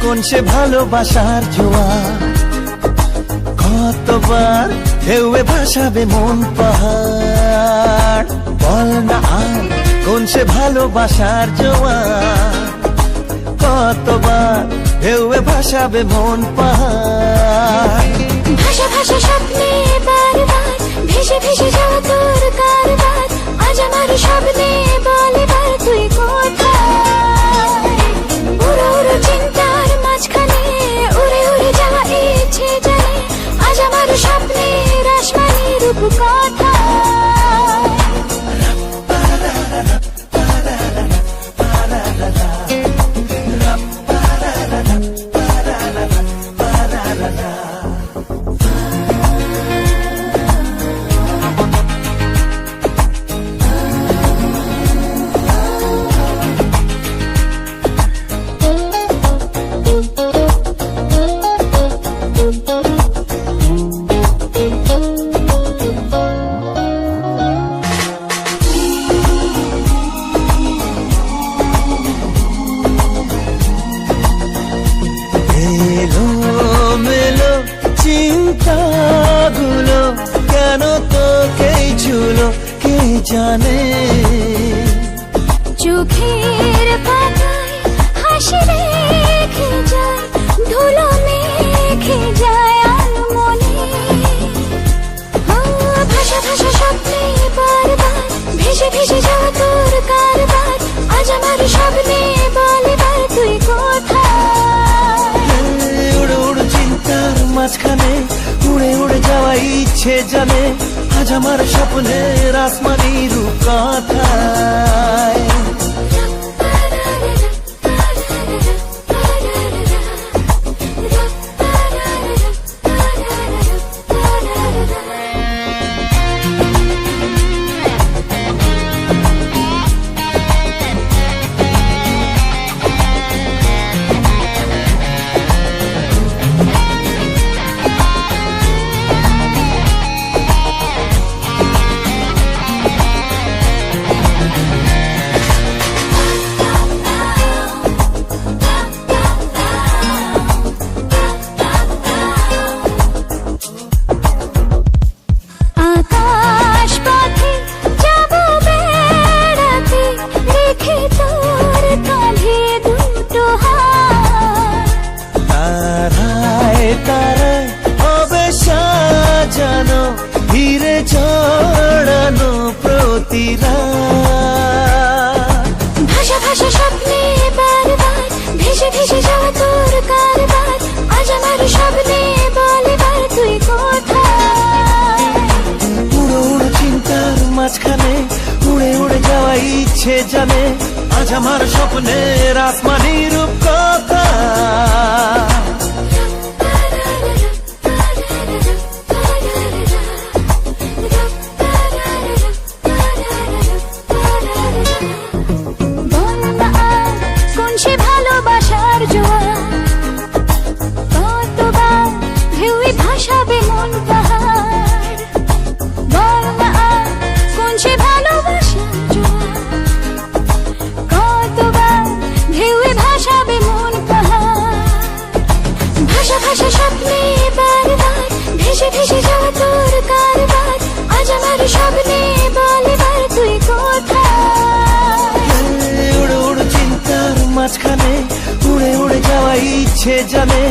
কোন সে ভালোবাসার জোয়ার, কতবার ঢেউয়ে ভাসাবে মন পাহাড়। বল না আর কোন সে ভালোবাসার জোয়ার, কতবার ঢেউয়ে ভাসাবে মন পাহাড়। ভাষা ভাষা স্বপ্নে বারবার ভেসে ভেসে যাওয়া তোর কারবার, আজ আমার স্বপ্নে বলে বার তুই কোথায়। উড়ো উড়ো চিন্তার মাঝখানে উড়ে উড়ে যাওয়া ইচ্ছে জানে, আজ আমার স্বপ্নের আসমানি রূপ কোথায়। চিন্তাগুলো কেন তোকেই ঝুলো কে জানে। চোখের পাতায় হাসি রেখে যায়, ধুলো মেখে যায় আনমনে। ভাষা ভাষা স্বপ্নে বারবার ভেসে ভেসে যাওয়া তোর কারবার, আজ আমার স্বপ্নে বলে বার তুই কোথায়। উড়ো উড়ো চিন্তার মাঝখানে উড়ে উড়ে যাওয়া ইচ্ছে জানে, আজ আমার স্বপ্নের আসমানি রূপ কোথায়। তারায় হবে সাজানো ধীরে চড়ানো প্রতিরা। ভাষা ভাষা স্বপ্নে বারবার ভেসে ভেসে যাওয়া তোর কারবার, আজ আমার স্বপ্নে বলে বার তুই কোথায়। উড়ো উড়ো চিন্তার মাঝখানে উড়ে উড়ে যাওয়া ইচ্ছে জানে, আজ আমার স্বপ্নের আসমানি রূপ কোথায়। ভালোবাসার জোয়ার, কতবার ঢেউয়ে ভাসাবে মন পাহাড়। বল না আর কোন সে ভালোবাসার জোয়ার, কতবার ঢেউয়ে ভাসাবে মন পাহাড়। ভাষা ভাষা স্বপ্নে বারবার ভেসে ভেসে যাওয়া তোর কারবার, আজ আমার স্বপ্নে বলে বার তুই কোথায়। উড়ো উড়ো চিন্তার মাঝখানে উড়ে উড়ে যাওয়া ইচ্ছে জানে,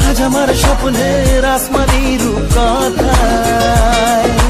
আজ আমার স্বপ্নের আসমানি রূপ কোথায়।